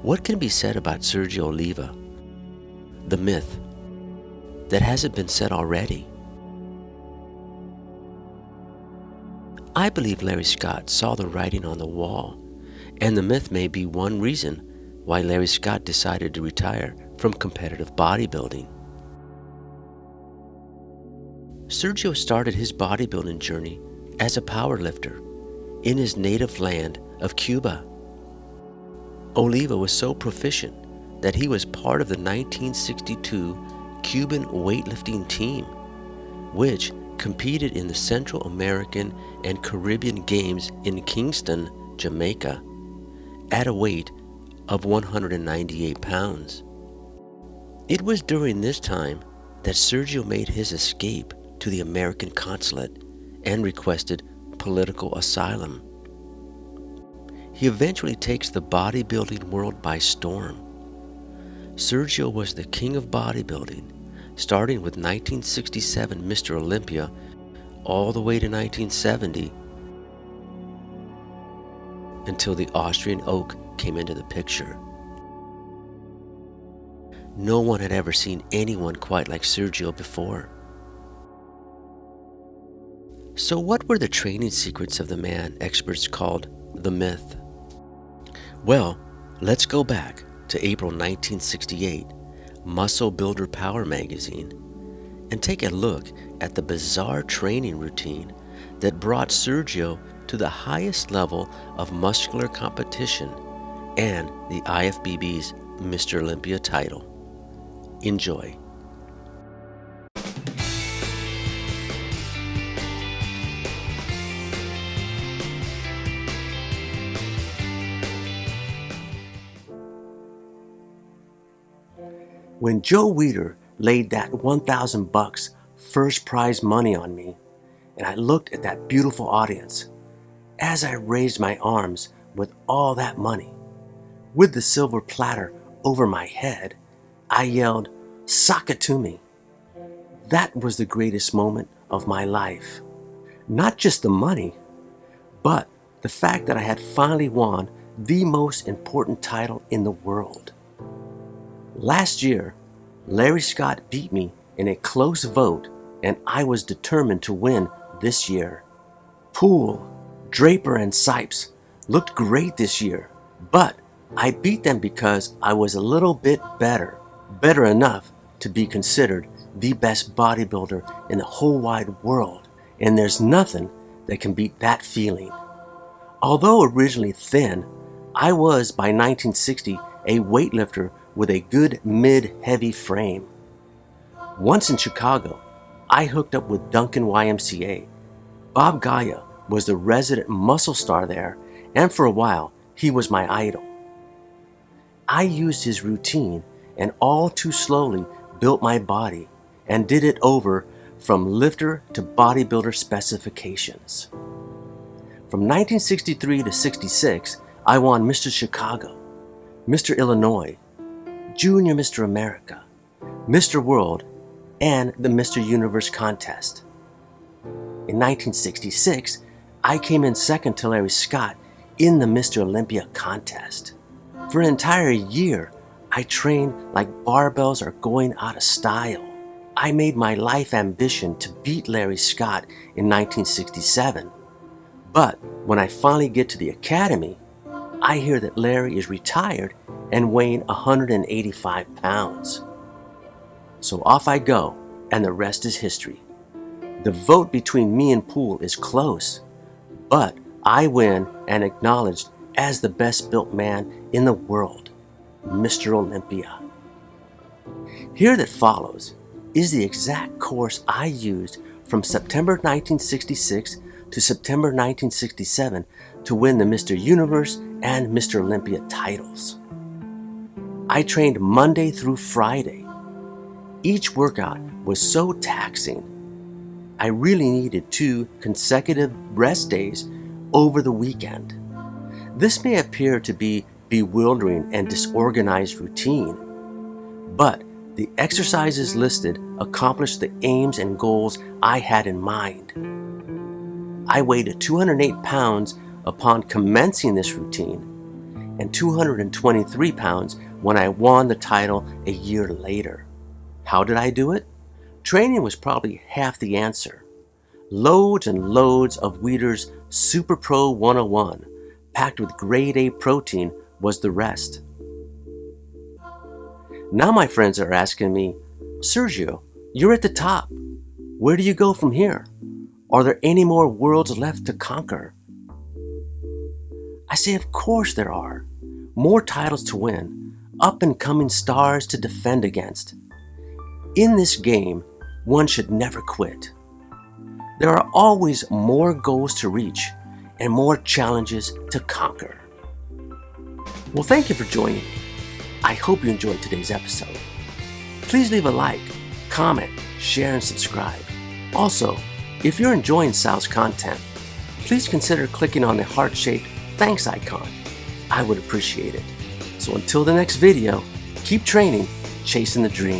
What can be said about Sergio Oliva, the myth, that hasn't been said already? I believe Larry Scott saw the writing on the wall, and the myth may be one reason why Larry Scott decided to retire from competitive bodybuilding. Sergio started his bodybuilding journey as a powerlifter in his native land of Cuba. Oliva was so proficient that he was part of the 1962 Cuban weightlifting team, which competed in the Central American and Caribbean Games in Kingston, Jamaica, at a weight of 198 pounds. It was during this time that Sergio made his escape to the American consulate and requested political asylum. He eventually takes the bodybuilding world by storm. Sergio was the king of bodybuilding, starting with 1967 Mr. Olympia all the way to 1970, until the Austrian oak came into the picture. No one had ever seen anyone quite like Sergio before. So what were the training secrets of the man experts called the myth? Well, let's go back to April 1968, Muscle Builder Power magazine, and take a look at the bizarre training routine that brought Sergio to the highest level of muscular competition and the IFBB's Mr. Olympia title. Enjoy. When Joe Weider laid that $1,000 first prize money on me, and I looked at that beautiful audience, as I raised my arms with all that money, with the silver platter over my head, I yelled, "Sock it to me." That was the greatest moment of my life. Not just the money, but the fact that I had finally won the most important title in the world. Last year, Larry Scott beat me in a close vote, and I was determined to win this year. Poole, Draper, and Sipes looked great this year, but I beat them because I was a little bit better enough to be considered the best bodybuilder in the whole wide world, and there's nothing that can beat that feeling. Although originally thin, I was by 1960 a weightlifter with a good mid-heavy frame. Once in Chicago, I hooked up with Duncan YMCA. Bob Gaia was the resident muscle star there, and for a while, he was my idol. I used his routine and all too slowly built my body and did it over from lifter to bodybuilder specifications. From 1963 to 66, I won Mr. Chicago, Mr. Illinois, Junior Mr. America, Mr. World, and the Mr. Universe contest. In 1966, I came in second to Larry Scott in the Mr. Olympia contest. For an entire year, I trained like barbells are going out of style. I made my life ambition to beat Larry Scott in 1967. But when I finally get to the academy, I hear that Larry is retired and weighing 185 pounds. So off I go, and the rest is history. The vote between me and Poole is close, but I win and acknowledged as the best built man in the world, Mr. Olympia. Here that follows is the exact course I used from September 1966 to September 1967 to win the Mr. Universe and Mr. Olympia titles. I trained Monday through Friday. Each workout was so taxing, I really needed 2 consecutive rest days over the weekend. This may appear to be bewildering and disorganized routine, but the exercises listed accomplished the aims and goals I had in mind. I weighed 208 pounds upon commencing this routine, and 223 pounds when I won the title a year later. How did I do it? Training was probably half the answer. Loads and loads of Weider's Super Pro 101, packed with grade A protein, was the rest. Now my friends are asking me, Sergio, you're at the top. Where do you go from here? Are there any more worlds left to conquer? I say, of course there are. More titles to win, up-and-coming stars to defend against. In this game, one should never quit. There are always more goals to reach and more challenges to conquer. Well, thank you for joining me. I hope you enjoyed today's episode. Please leave a like, comment, share, and subscribe. Also, if you're enjoying Sal's content, please consider clicking on the heart-shaped thanks icon. I would appreciate it. So until the next video, keep training, chasing the dream.